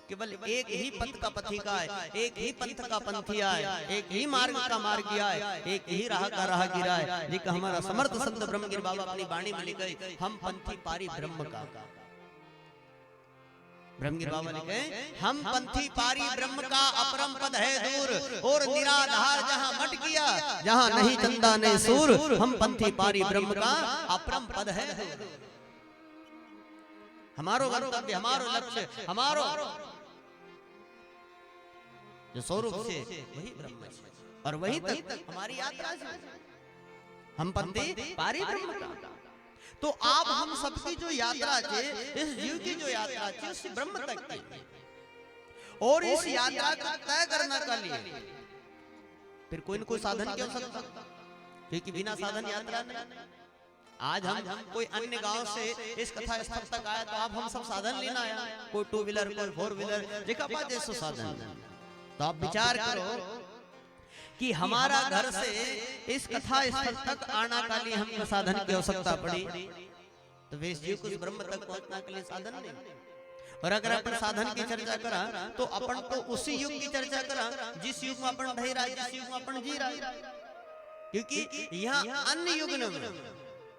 केवल एक ही पथ का पथिका है, एक ही पंथ का पंथिया है, एक ही मार्ग का मार्गिया है, एक ही राह का राहगीरा है। जी का हमारा समर्थ संत ब्रह्मगिर बाबा अपनी वाणी में लिखे, हम पंथी पारी ब्रह्म का। ब्रह्मगिर बाबा लिखे, हम पंथी पारी ब्रह्म का, अपरम पद है दूर और निराधार जहां मट गया, जहां नहीं चंदा नहीं सूर। हम पंथी पारी ब्रह्म का, अपरम पद है दूर। हमारो गंतव्य, हमारो लक्ष्य, हमारो जो स्वरूप से वही ब्रह्म है और वही तक हमारी यात्रा है। हम पंथी पारी ब्रह्म का। तो आप हम सबकी जो यात्रा है, इस जीव की जो यात्रा है, उस ब्रह्म तक की, और इस यात्रा को तय करने के लिए फिर कोई न कोई साधन की आवश्यकता, क्योंकि बिना साधन यात्रा नहीं। आज हम कोई अन्य गांव से इस कथा स्थल तक आया, तो आप हम सब साधन लेना आया, कोई 2 व्हीलर, कोई 4 व्हीलर, जेका पास जैसे साधन। तो आप विचार करो कि हमारा घर से इस कथा स्थल तक आना के लिए हमको साधन की आवश्यकता पड़ी, तो वे जीव को ब्रह्म तक पहुंचने के लिए साधन नहीं। और अगर अपन साधन की चर्चा करा, तो अपन तो उसी युग की चर्चा करा जिस युग में अपन रह रहा है, जिस युग में अपन जी रहा है। क्योंकि यहाँ अन्य युग में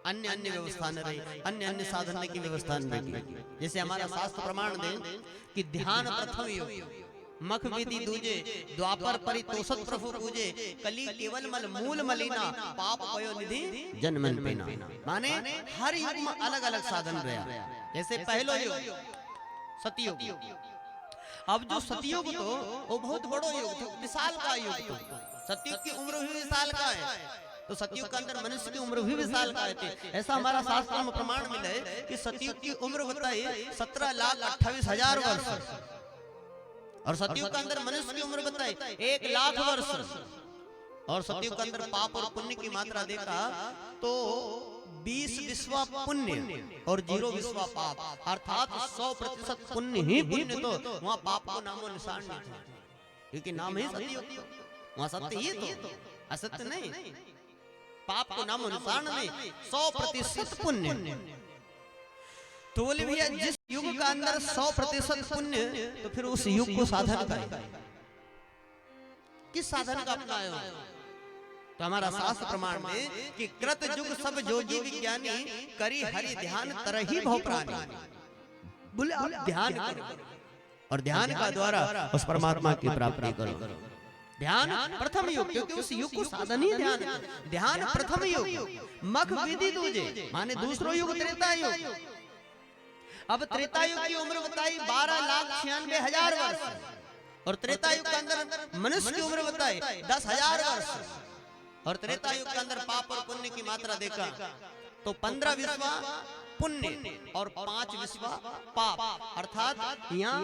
अन्य अन्य व्यवस्था न रही, अन्य अन्य साधन की व्यवस्था न रही। जैसे हमारा शास्त्र प्रमाण दे कि ध्यान प्रथम युग, मख विधि दूजे, द्वापर परितोषत प्रभु पूजे, कली केवल मल मूल मलिना, पाप पयो निधि जन्मन पेना। माने हर युग में अलग अलग साधन रहा। जैसे पहलो युग सतयुग, अब जो सतयुग तो वो बहुत बड़ो युग था, विशाल का युग तो। सतयुग की उम्र भी विशाल का है, तो सतयुग के अंदर मनुष्य की उम्र भी विशाल का है। ऐसा हमारा शास्त्र में प्रमाण मिला है कि सतयुग की उम्र बताई 17,28,000 वर्ष, और सतयुग के अंदर मनुष्य की उम्र बताई 1,00,000 वर्ष। और सतयुग के अंदर पाप और पुण्य की मात्रा देखा तो 20 विश्वा पुण्य और 0 विश्वा पाप, अर्थात 100% पुण्य ही पुण्य। तो वहाँ पाप को नामो निशान नहीं था, क्योंकि नाम ही सतयुग, वहाँ सत्य ही तो, असत्य नहीं। पाप को नामो निशान नहीं, 100% पुण्य। तो बोले भैया जिस युग का अंदर 100% पुण्य, तो फिर उस युग को साधन का किस साधन का अपनाया? तो हमारा शास्त्र प्रमाण में कि कृत युग सब जोगी विज्ञानी, करी हरि ध्यान तरही भव प्राणी। बोले आप ध्यान करो, और ध्यान का द्वारा उस परमात्मा की प्राप्ति करो। ध्यान प्रथम युग, क्योंकि उस युग को साधन ही ध्यान। ध्यान प्रथम युग, मख विधि दूजे, माने दूसरो युग त्रेता युग। अब त्रेता युग की उम्र बताई 12,96,000 वर्ष, और त्रेता युग के अंदर मनुष्य की उम्र बताई 10,000 वर्ष। और त्रेता युग के अंदर पाप और पुण्य की मात्रा देखा तो 15 विश्वा पुण्य और 5 विश्वा पाप, अर्थात यहाँ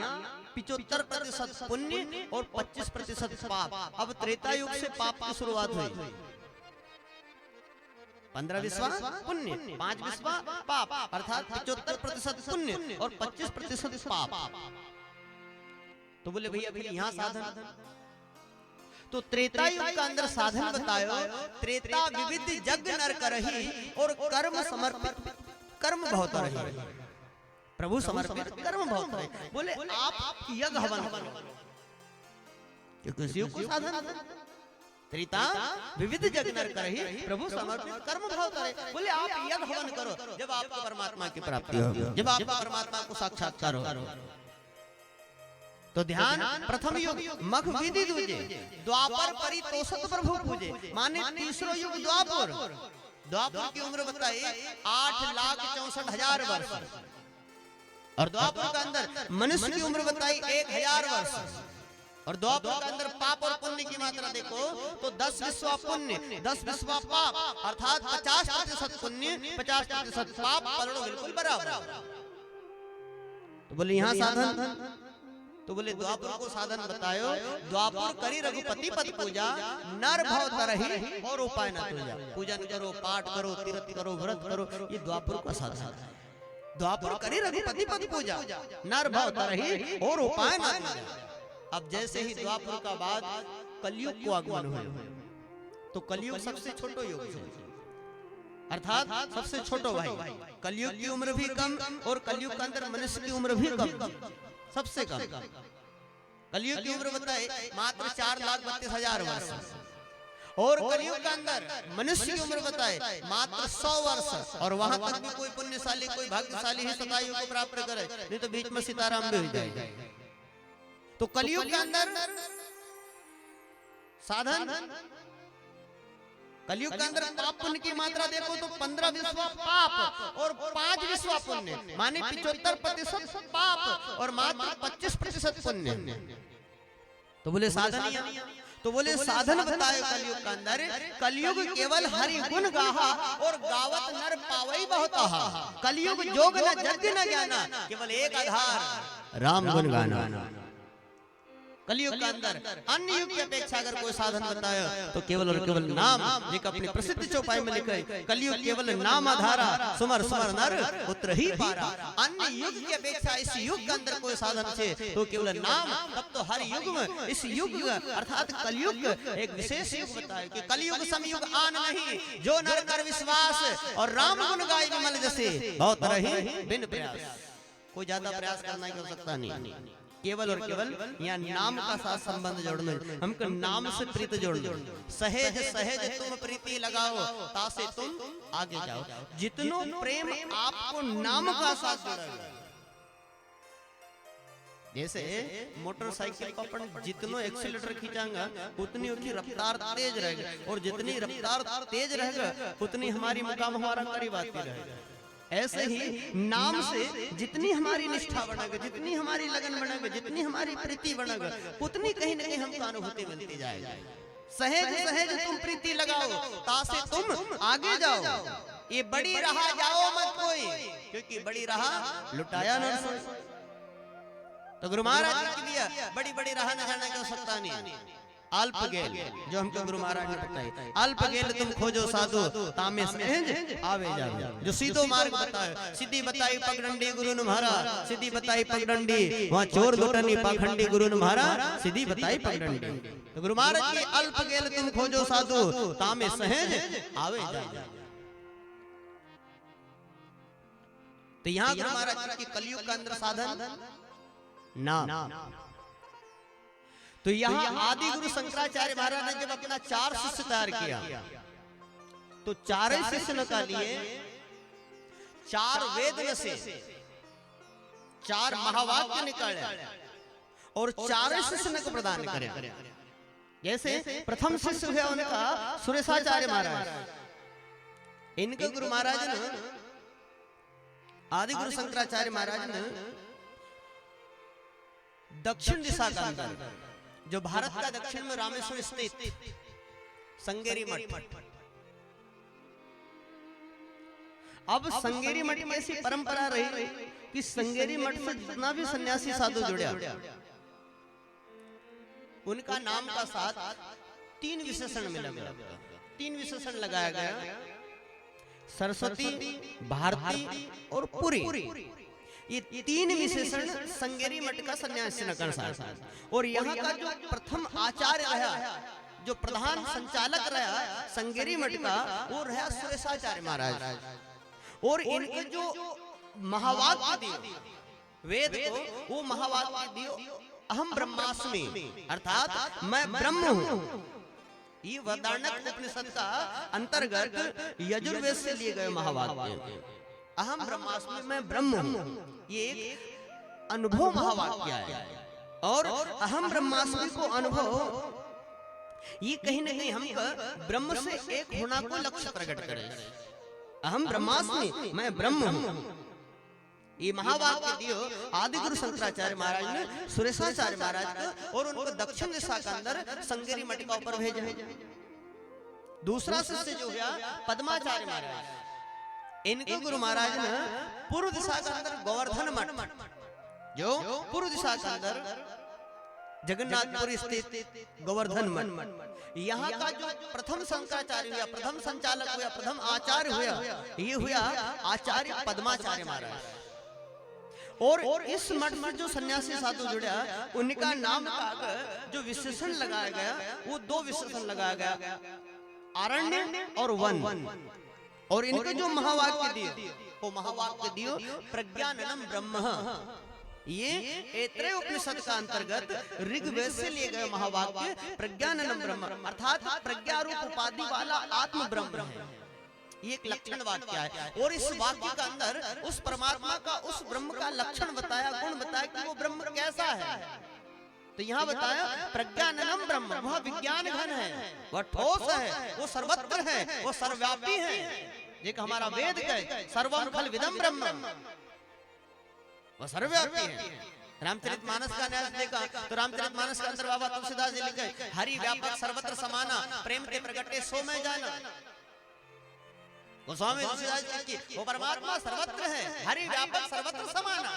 75% पुण्य और 25% पाप। अब त्रेता युग से पाप की शुरुआत हुई। 15 विश्वा पुण्य, 5 विश्वा पाप, अर्थात 75% पुण्य और 25% पाप। तो बोले भैया फिर यहाँ साधन, तो त्रेता युग का अंदर साधन बतायो। त्रेता विविध यज्ञ नर करही और कर्म समर्पित कर्म बहुत रही, प्रभु समर्पित कर्म बहुत रही। बोले आप यज्ञ हवन करो, क्योंकि युग को साधन। त्रेता विविध यज्ञ नर करही, प्रभु समर्पित कर्म भाव करे। बोले आप यज्ञ हवन करो, जब आपको परमात्मा की प्राप्ति होगी, जब आपको परमात्मा को साक्षात्कार होगा। तो ध्यान प्रथम युग, मख विधि दूजे, द्वापर परितोषत प्रभु पूजे, माने तीसरो युग द्वापर। द्वापर की उम्र बताई 8,64,000 वर्ष, और द्वापर के अंदर मनुष्य की उम्र बताई 1,000 वर्ष। और द्वापर के अंदर पाप और पुण्य की मात्रा देखो तो 10 विश्वा पुण्य, 10 विश्वा पाप, अर्थात 50% पुण्य, 50% पाप, पलड़ो बिल्कुल बराबर। तो बोले यहाँ साधन, तो बोले द्वापर को साधन बतायो। द्वापर करी रघुपति पद पूजा, नर भव तरही और उपाय न तुझा। पूजन करो, पाठ करो, तीर्थ करो, व्रत करो, ये द्वापर का साधन है। द्वापर करी रघुपति पद पूजा, नर भव तरही और उपाय न तुझा। अब जैसे ही द्वापर का बाद कलयुग को आगमन हुआ, तो कलयुग सबसे छोटो युग है, अर्थात सबसे छोटो भाई। कलयुग की उम्र भी कम और कलयुग के अंदर मनुष्य की उम्र भी कम। सबसे कम। कलयुग की उम्र बताए मात्र 4,32,000 वर्ष, और कलयुग के अंदर मनुष्य की उम्र बताए मात्र 100 वर्ष, और वहां तक भी कोई पुण्यशाली कोई भाग्यशाली ही शतायु को प्राप्त करे, नहीं तो बीच में सीताराम भी हो जाए। तो कलयुग के अंदर साधन, कलयुग के अंदर पाप पुण्य की मात्रा देखो तो 15 विश्वा पाप और 5 विश्वा पुण्य, माने 75% पाप और मात्र 25% पुण्य। तो बोले साधन, तो बोले साधन बताए कलयुग के अंदर, कलयुग केवल हरि गुण गाहा और गावत नर पावई बहुत आहा। कलयुग जोग न जग न ज्ञाना, केवल एक आधार राम गुण गाना। कलयुग के अंदर अन्य युग की अपेक्षा अगर कोई साधन बताया तो केवल और केवल नाम, एक अपनी प्रसिद्ध चौपाई में लिखा है, कलयुग केवल नाम आधारा, सुमर सुमर नर पुत्र ही पारा। अन्य युग की अपेक्षा इस युग के अंदर कोई साधन छे तो केवल नाम। तब तो हर युग में इस युग अर्थात कलयुग एक विशेष युग बताया कि कलयुग समयुग आन नहीं, जो नर कर विश्वास और राम गुण गाय विमल जैसे बहुत रही बिन प्रयास। कोई ज्यादा प्रयास करना ही हो सकता नहीं, केवल और केवल यहाँ नाम का साथ संबंध जोड़ना, हमको नाम से प्रीति जोड़ना। सहेज सहेज तुम प्रीति लगाओ तासे तुम आगे जाओ। जितनो प्रेम आपको नाम का साथ जोड़ेगा, जैसे मोटरसाइकिल को अपन जितनो एक्सीलेटर खींचाएंगा उतनी उसकी रफ्तार तेज रहेगी, और जितनी रफ्तार तेज रहेगा उतनी हमारी मुकाम हमारा करीब आती रहेगा। ऐसे ही नाम से जितनी हमारी निष्ठा बढ़ेगी, जितनी हमारी लगन बढ़ेगी, जितनी हमारी प्रीति बढ़ेगी, उतनी कहीं न कहीं हमको अनुभूति मिलती जाएगी। सहेज सहेज तुम प्रीति लगाओ तासे तुम आगे जाओ, ये बड़ी राह जाओ मत कोई, क्योंकि बड़ी राह लुटाया न सोई। तो गुरु महाराज ने दिया बड़ी बड़ी राह न जाने की आवश्यकता नहीं। अल्प गेल जो हमको गुरु महाराज ने बताई, अल्प गेल तुम खोजो साधु तामे सहज आवे जाओ। जो सीधो मार्ग बताया, सीधी बताई पगडंडी गुरु ने महारा, सीधी बताई पगडंडी, वहां चोर लुटनी पाखंडी गुरु ने महारा, सीधी बताई पगडंडी। तो गुरु महाराज की अल्प गेल तुम खोजो साधु तामे सहज आवे जाओ। तो यहाँ गुरु महाराज की कलयुग का अंदर साधन नाम। तो यहाँ आदि गुरु शंकराचार्य महाराज ने जब अपना 4 शिष्य तैयार किया तो 4 शिष्य निकालिए, 4 वेद में से 4 महावाक्य निकाले और 4 शिष्य को प्रदान करे। जैसे प्रथम शिष्य हुआ उनका सुरेशाचार्य महाराज, इनके गुरु महाराज ने आदि गुरु शंकराचार्य महाराज ने दक्षिण दिशा का अंदर, जो भारत का दक्षिण में रामेश्वर स्थित संगेरी मठ, अब संगेरी मठ की ऐसी परंपरा रही कि संगेरी मठ से जितना भी सन्यासी साधु जुड़े उनका नाम का साथ 3 विशेषण मिला, 3 विशेषण लगाया गया, सरस्वती, भारती और पुरी। ये 3 विशेषण संगेरी मठ का सन्यासी नगर साथ। और यहाँ का जो प्रथम आचार्य रहा, जो प्रधान संचालक रहा संगेरी मठ का, वो रहा सुरेशाचार्य महाराज। और इनके जो महावाक्य दिए वेद को, वो महावाक्य दिए अहम ब्रह्मास्मि, अर्थात मैं ब्रह्म हूँ। ये वदानक उपनिषद का अंतर्गत यजुर्वेद से लिए गए महावाक्य, अहम ब्रह्मास्मि मैं ब्रह्म हूँ, ये एक अनुभव महावाक्य है। और अहम ब्रह्मास्मि को अनुभव, ये कहीं न कहीं हमको ब्रह्म से एक होना को लक्ष्य प्रकट करे। अहम ब्रह्मास्मि मैं ब्रह्म हूँ, ये महावाक्य दियो आदि गुरु शंकराचार्य महाराज ने सुरेशाचार्य महाराज को, और उनको दक्षिण दिशा के अंदर संगेरी मठ का ऊपर भेजा। दूसरा शिष्य जो हुआ पद्माचार्य महाराज, इनको गुरु महाराज ने पूर्व दिशा के अंदर गोवर्धन मठ, जो पूर्व दिशा के अंदर जगन्नाथपुरी स्थित गोवर्धन मठ, यहाँ का जो प्रथम शंकराचार्य हुआ, प्रथम संचालक हुआ, प्रथम आचार्य हुआ, ये हुआ आचार्य पद्माचार्य महाराज। और इस मठ में जो सन्यासी साधु जुड़ा उनका नाम का जो विशेषण लगाया गया, वो 2 विशेषण लगाया गया, अरण्य और वन। और इनके जो महावाक्य दिए, वो महावाक्य दियो प्रज्ञाननम ब्रह्म, ये ऐत्रेय उपनिषद का अंतर्गत ऋग्वेद से लिए गए महावाक्य प्रज्ञाननम ब्रह्म अर्थात प्रज्ञा रूप उपाधि वाला आत्म ब्रह्म है। ये एक लक्षण वाक्य है और इस वाक्य का अंदर उस परमात्मा का उस ब्रह्म का लक्षण बताया, गुण बताया कि वो ब्रह्म कैसा है। तो यहाँ बताया प्रज्ञाननम ब्रह्म, वह विज्ञान घन है, वह ठोस है, वो सर्वत्र है, वो सर्वव्यापी है। एक हमारा वेद कहे सर्वम खल विदम ब्रह्म, वह सर्वव्यापी है। रामचरितमानस का न्यास देखा तो रामचरितमानस के अंदर बाबा तुलसीदास जी लिखे हरि व्यापक सर्वत्र समाना प्रेम के प्रगटे सो में जाना। गोस्वामी तुलसीदास जी की वो परमात्मा सर्वत्र है, हरि व्यापक सर्वत्र समाना।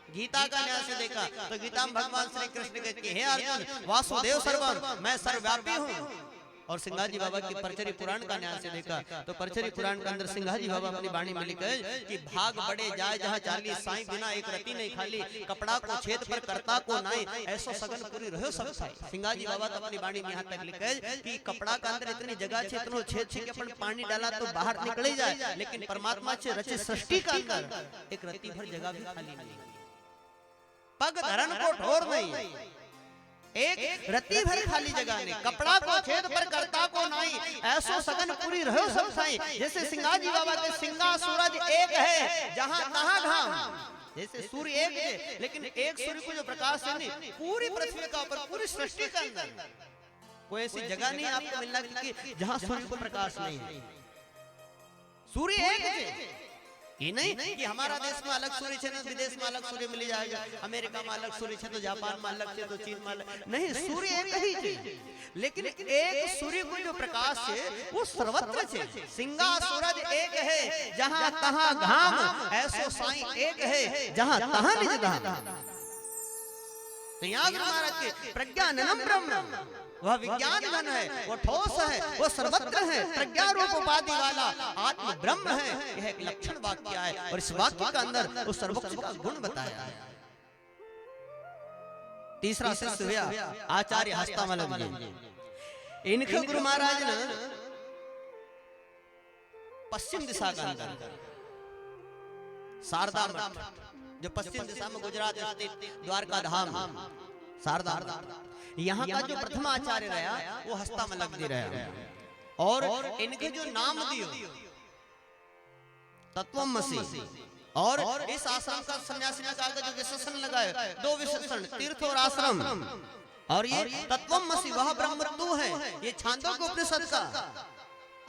गीता का न्यास देखा तो गीता में भगवान श्री कृष्ण कहते हैं हे अर्जुन वासुदेव सर्वम, मैं सर्वव्यापी हूँ। और सिंहाजी बाबा की परचरी पुराण का न्यास से देखा तो परचरी पुराण के अंदर सिंहाजी बाबा अपनी वाणी में लिखे कि भाग बड़े जाए जहाँ 40 साई बिना एक रति नहीं खाली, कपड़ा को छेद पर करता को नाई, ऐसो सगन पूरी रहो सब साई। सिंहाजी बाबा तो अपनी वाणी में यहाँ तक लिखे कि कपड़ा के अंदर इतनी जगह छे, इतनो छेद छे कि अपन पानी डाला तो बाहर निकले जाए, लेकिन परमात्मा से रचे सृष्टि का अंदर एक रति भर जगह भी खाली नहीं, पग धरन को ठोर नहीं, एक रति भर खाली जगह नहीं, कपड़ा को छेद पर करता को नहीं, ऐसो सगन पूरी रहो सब साई। जैसे सिंहाजी बाबा के सिंगा सूरज एक है जहां तहां घाम, जैसे सूर्य एक है लेकिन एक सूर्य को जो प्रकाश है नहीं पूरी पृथ्वी का ऊपर पूरी सृष्टि के अंदर कोई ऐसी जगह नहीं आपको मिलना कि जहां सूर्य को प्रकाश नहीं है। सूर्य एक है, ये नहीं कि हमारा देश में अलग सूर्य है तो विदेश में अलग सूर्य मिल जाएगा, अमेरिका में अलग सूर्य है तो जापान में अलग है तो चीन में अलग, नहीं सूर्य एक ही है, लेकिन एक सूर्य को जो प्रकाश है वो सर्वत्र है। सिंगा सूरज एक है जहां तहां घाम, ऐसो साईं एक है जहां तहां निज धाम। तो यहाँ महाराज के प्रज्ञाननम ब्रह्म, वह विज्ञान घन है, वो ठोस है, वो सर्वत्र है, प्रज्ञा रूप उपाधि वाला आत्म ब्रह्म है। यह एक लक्षण वाक्य है और इस वाक्य के अंदर उस सर्वोच्च का गुण बताया है। तीसरा शिष्य हुआ आचार्य हस्तामलक जी। इनके गुरु महाराज ने पश्चिम दिशा का अंदर शारदा मठ, जो पश्चिम दिशा में गुजरात स्थित द्वारका धाम शारदा, यहाँ का जो प्रथम आचार्य रहा वो हस्तामलक जी रहा और इनके जो नाम दियो तत्वमसि, और इस आश्रम का सन्यासी ने कहा जो विशेषण लगाए, दो विशेषण तीर्थ और आश्रम, और ये तत्वमसि वह ब्रह्म तू है, ये छांदोग्य उपनिषद का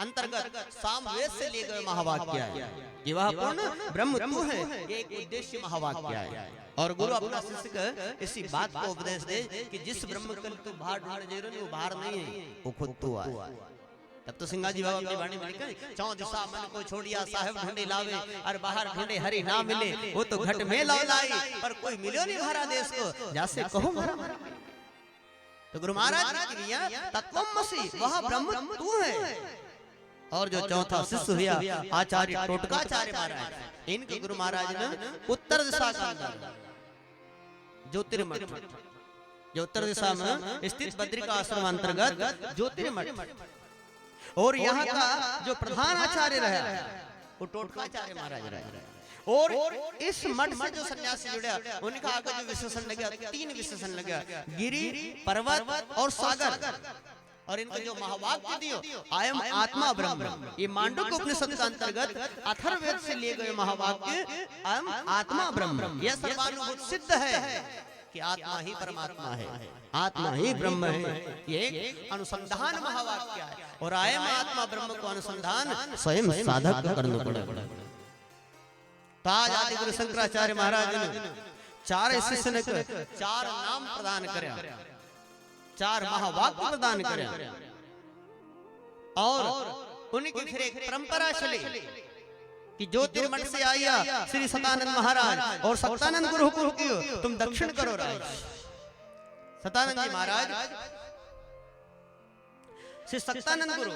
अंतर्गत सामवेद से लिए गए महावाक्य है। ये वह पूर्ण ब्रह्म तू है, ये एक उद्देश्य महावाक्य है। और गुरु अपना शिष्य को इसी बात को उपदेश दे कि जिस ब्रह्म को तू बाहर ढूंढ जे रहे वो बाहर नहीं है, वो खुद तू है। तब तो सिंहाजी बाबा अपनी वाणी में लिखे चौ दिशा मन को छोड़िया साहेब ढूंढे लावे, और बाहर ढूंढे हरि ना मिले, वो तो घट में लाओ लाई, पर कोई मिलो नहीं हमारा देश को जैसे कहो हमारा। तो गुरु महाराज ने किया तत्वमसि वह ब्रह्म तू है। और जो चौथा शिष्य हुआ आचार्य टोटकाचार्य महाराज, इनके गुरु महाराज ने उत्तर दिशा का अंदर ज्योतिर्मठ, जो उत्तर दिशा में स्थित बद्रिका आश्रम अंतर्गत ज्योतिर्मठ, और यहाँ का जो प्रधान आचार्य रहा वो टोटकाचार्य महाराज रहा। और इस मठ से जो सन्यासी जुड़ा उनका आगे जो विशेषण लगा, 3 विशेषण लगा, गिरि, पर्वत और सागर। और इनको जो महावाक्य दियो आयम आत्मा ब्रह्म, ये मांडुक्य उपनिषद का अंतर्गत अथर्ववेद से लिए गए महावाक्य अयम आत्मा ब्रह्म, यह सर्वानुभूत सिद्ध है कि आत्मा ही परमात्मा है, आत्मा ही ब्रह्म है। ये एक अनुसंधान महावाक्य है और आयम आत्मा ब्रह्म को अनुसंधान स्वयं साधक को करना पड़ेगा। ताज आदि गुरु शंकराचार्य महाराज ने 4 शिष्य ने 4 नाम प्रदान करे, 4 महावाक्य प्रदान करे, और उनकी फिर एक परंपरा चली कि ज्योतिर्मठ से आया श्री सतानंद महाराज और सतानंद गुरु हुकुम कियो तुम दक्षिण करो राज। सतानंद जी महाराज श्री सतानंद गुरु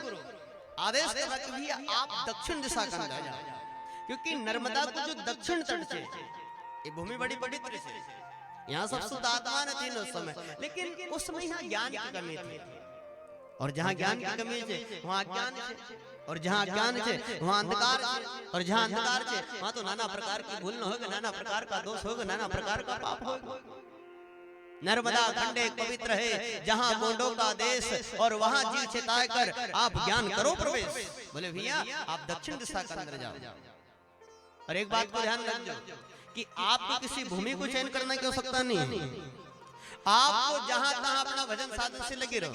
आदेश करा कि भैया आप दक्षिण दिशा का अंदर जाओ, क्योंकि नर्मदा को जो दक्षिण तट से ये भूमि बड़ी पवित्र है, यहाँ सब शुद्ध आत्मा थी उस समय, लेकिन उस समय यहाँ ज्ञान की कमी थी। और जहाँ ज्ञान की कमी है वहाँ अज्ञान है, और जहाँ अज्ञान है वहाँ अंधकार है, और जहाँ अंधकार है वहाँ तो नाना प्रकार की भूल न होगा, नाना प्रकार का दोष होगा, नाना प्रकार का पाप होगा। नर्मदा खंड एक पवित्र है जहाँ गोंडों का देश, और वहाँ जीव चेताए कर आप ज्ञान करो प्रवेश। बोले भैया आप दक्षिण दिशा के अंदर जाओ। और एक बात को ध्यान रखो कि आपको किसी भूमि को चयन करने की आवश्यकता नहीं है, आपको जहां तहां अपना भजन साधन से लगे रहो,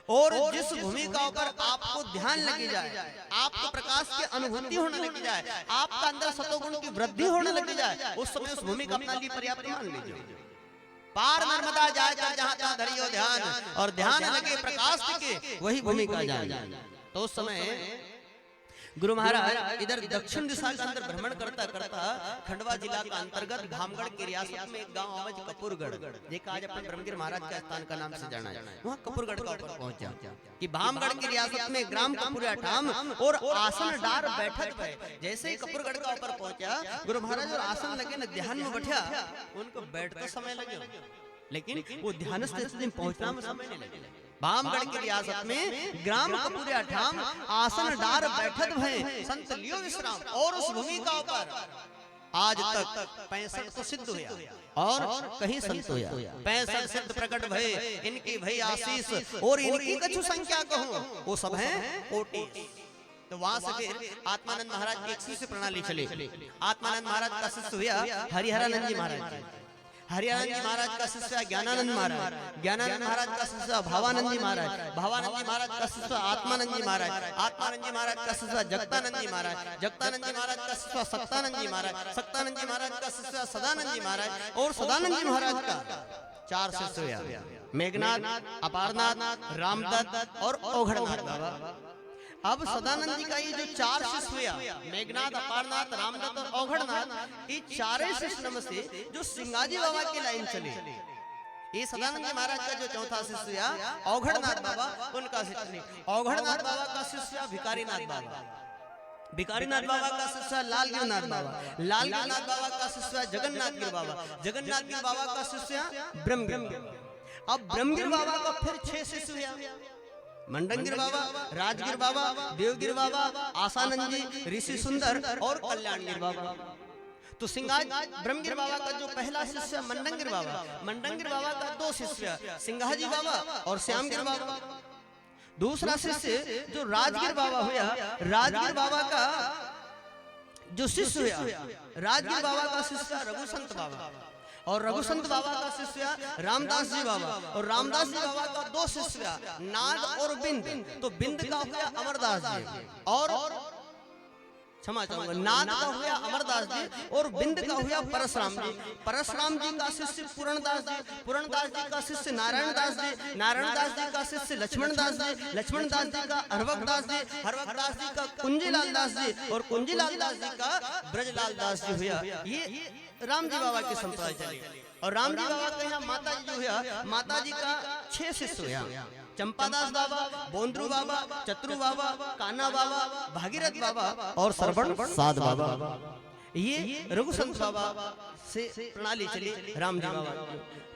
और जिस भूमि का ऊपर आपको ध्यान लगी जाए, आपको प्रकाश की अनुभूति होने लगी जाए, आपका अंदर सतोगुण की वृद्धि होने लगी जाए, उस समय उस भूमि का अपना लिए पर्याप्त मान लीजिए। पार नर्मदा जाकर जहां तहां धरियो ध्यान, और ध्यान लगे प्रकाश के वही भूमि का जान। तो उस समय गुरु महाराज इधर दक्षिण दिशा के अंदर भ्रमण करता करता खंडवा जिला का अंतर्गत भामगढ़ की रियासत में एक गांव आवे कपूरगढ़, देखा आज अपन ब्रह्मगिर महाराज का स्थान का नाम से जाना है, वहाँ कपूरगढ़ का ऊपर पहुंचा कि भामगढ़ की रियासत में ग्राम कपूरिया ठाम और आसन डार बैठक पे। जैसे ही कपूरगढ़ का ऊपर पहुंचा गुरु महाराज और आसन लगे न ध्यान में बैठा, उनको बैठते समय लगे लेकिन वो ध्यानस्थ दिन पहुंचना में समय नहीं लगे। भामगढ़ की रियासत में ग्राम कपूरिया ठाम आसन डार बैठक भय संत लियो विश्राम, और उस भूमि का ऊपर आज तक 65 तो सिद्ध हुआ और कहीं संत हुआ, 65 सिद्ध प्रकट भय इनकी भय आशीष, और इनकी कछु संख्या कहूं वो सब है कोटि। तो वहां से फिर आत्मानंद महाराज की एक शिष्य प्रणाली चली। आत्मानंद महाराज का शिष्य हुआ हरिहरानंद जी महाराज, हरियानंद जी महाराज का शिष्य ज्ञानानंद महाराज, ज्ञानानंद महाराज का शिष्य भावानंद जी महाराज, भावानंद जी महाराज का शिष्य आत्मानंद जी महाराज, आत्मानंद जी महाराज का शिष्य जगतानंद जी महाराज, जगतानंद जी महाराज का शिष्य सत्तानंद जी महाराज, सत्तानंद जी महाराज का शिष्य सदानंद जी महाराज, और सदानंद जी महाराज का 4 शिष्य हुआ, मेघनाथ, अपारनाथ, रामदत्त और औघड़नाथ बाबा। अब सदानंद जी का ये जो 4 शिष्य हुआ, मेघनाथ, अपारनाथ, रामदत्त और औघड़नाथ, ये चारे शिष्य में से जो सिंगाजी बाबा की लाइन चली, ये सदानंद जी महाराज का जो चौथा शिष्य हुआ औघड़नाथ बाबा, उनका शिष्य औघड़नाथ बाबा का शिष्य भिकारीनाथ बाबा, भिकारीनाथ बाबा का शिष्य लालगिरनाथ बाबा, लालगिरनाथ बाबा का शिष्य जगन्नाथ गिर बाबा, जगन्नाथ गिर बाबा का शिष्य ब्रह्मगिर। अब ब्रह्मगिर बाबा का फिर 6 शिष्य हुआ, मंडंगिर बाबा, राजगिर बाबा, देवगिर बाबा, आसानंद जी, ऋषि सुंदर और कल्याणगिर बाबा। तो सिंगाज ब्रह्मगिर बाबा का जो पहला शिष्य मंडंगिर बाबा, मंडंगिर बाबा का 2 शिष्य सिंगाजी बाबा और श्यामगिर बाबा। दूसरा शिष्य जो राजगिर बाबा हुआ, राजगिर बाबा का जो शिष्य हुआ, राजगिर बाबा का शिष्य रघुसंत बाबा, और रघुसंत बाबा का शिष्य रामदास जी बाबा, और रामदास जी बाबा का 2 शिष्य नाद और बिंद। तो बिंद का हुआ अमरदास जी, और क्षमा चाहूंगा, नाद का हुआ अमरदास जी, और बिंद का हुआ परशुराम जी। परशुराम जी का शिष्य पूर्णदास जी, पूर्णदास जी का शिष्य नारायणदास जी, नारायणदास जी का शिष्य लक्ष्मणदास जी, लक्ष्मणदास जी का हरवकदास जी, हरवकदास जी का कुंजीलाल दास जी, और कुंजीलाल दास जी का ब्रजलाल दास जी हुआ। ये राम जी बाबा की संप्रदाय चली। और राम जी बाबा के यहाँ माता जी जो हुआ, माता जी का 6 शिष्य हुआ, चंपादास बाबा, बोंद्रू बाबा, चतुरु बाबा, कान्हा बाबा, भागीरथ बाबा और सरवण साध बाबा। ये रघुसंत बाबा से प्रणाली चली राम जी बाबा।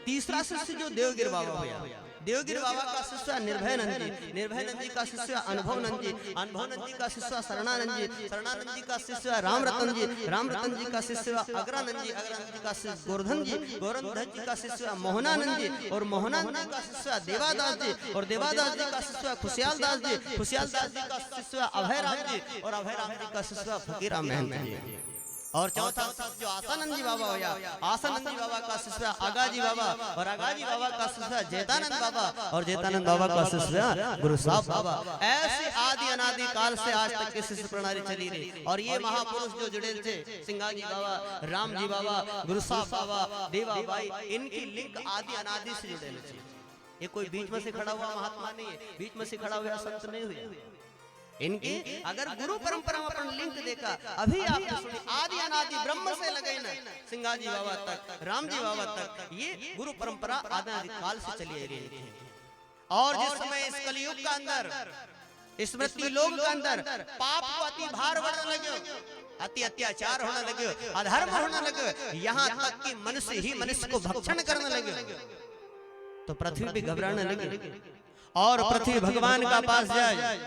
तीसरा शिष्य जो देवगिर बाबा हुआ, देवगिर बाबा का शिष्य निर्भयानंद जी, निर्भयानंद जी का शिष्य अनुभवानंद जी, अनुभवानंद जी का शिष्य शरणानंद जी, शरणानंद जी का शिष्य रामरतन जी, रामरतन जी का शिष्य अग्रानंद जी, अग्रानंद जी का शिष्य गोवर्धन जी, गोवर्धन जी का शिष्य मोहनानंद जी, और मोहनानंद जी का शिष्य देवादास जी, और देवादास जी का शिष्य खुशियाल दास जी, खुशियाल दास जी का शिष्य अभयराम जी, और अभयराम जी का शिष्य फकीराम महंत जी। और चौथा जो आसानंद जी बाबा हुआ, आसानंद जी बाबा का शिष्य आगाजी बाबा, और आगाजी बाबा का शिष्य जैतानंद बाबा, और जैतानंद बाबा का शिष्य गुरु साहब बाबा। ऐसे आदि अनादि काल से आज तक की शिष्य प्रणाली चली रही। और ये महापुरुष जो जुड़े थे, सिंगाजी बाबा, राम जी बाबा, गुरु साहब बाबा, देवा बाई, इनकी लिंक आदि अनादि से जुड़े थे। ये कोई बीच में से खड़ा हुआ महात्मा नहीं है, बीच में से खड़ा हुआ संत नहीं हुआ। इनकी अगर गुरु परंपरा में अपन लिंक देखा, अभी आपने सुनी आदि अनादि ब्रह्म से लगे न सिंगाजी बाबा तक, राम जी बाबा तक, ये गुरु परंपरा आदि काल से चली आ रही है। और जिस समय इस कलयुग का अंदर, स्मृति लोक के अंदर पाप को अति भार बढ़ने लगे, अति अत्याचार होने लगे, अधर्म होने लगे, यहाँ तक कि मनुष्य ही मनुष्य को भक्षण करने लगे, तो पृथ्वी भी घबराने लगी। और पृथ्वी भगवान का पास जाए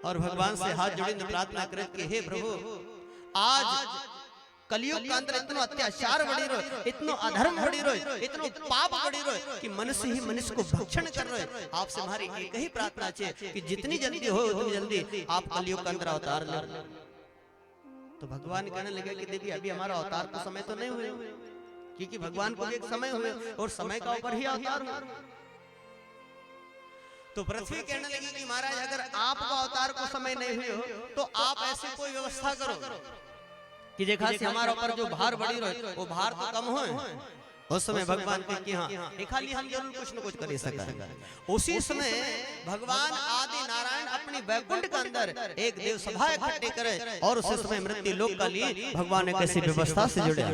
और भगवान से हाथ जोड़े प्रार्थना करे कि हे प्रभु, आज कलयुग के अंदर इतना अत्याचार बढ़ी रहो, इतना अधर्म बढ़ी रहो, इतना पाप बढ़ी रहो कि मनुष्य ही मनुष्य को भक्षण कर रहे। आपसे हमारी एक ही प्रार्थना है कि जितनी जल्दी हो उतनी जल्दी आप कलयुग के अंदर अवतार ले। तो भगवान कहने लगे कि देवी अभी हमारा अवतार का समय तो नहीं हुए, क्योंकि भगवान को एक समय हुए और समय का ऊपर ही अवतार हुआ। तो पृथ्वी कहने लगी कि महाराज अगर आपका अवतार को समय नहीं हुए हो तो आप ऐसी कोई व्यवस्था करो कि देखा से हमारे ऊपर जो भार बढ़ी रहे वो भार तो कम हो। उस समय भगवान के कि हाँ खाली हम जरूर कुछ न कुछ कर सकते। उसी समय भगवान आदि नारायण अपनी वैकुंठ के अंदर एक देव सभा इकट्ठी करे और उस समय मृत्यु लोक का लिए भगवान ने कैसी व्यवस्था से जुड़े।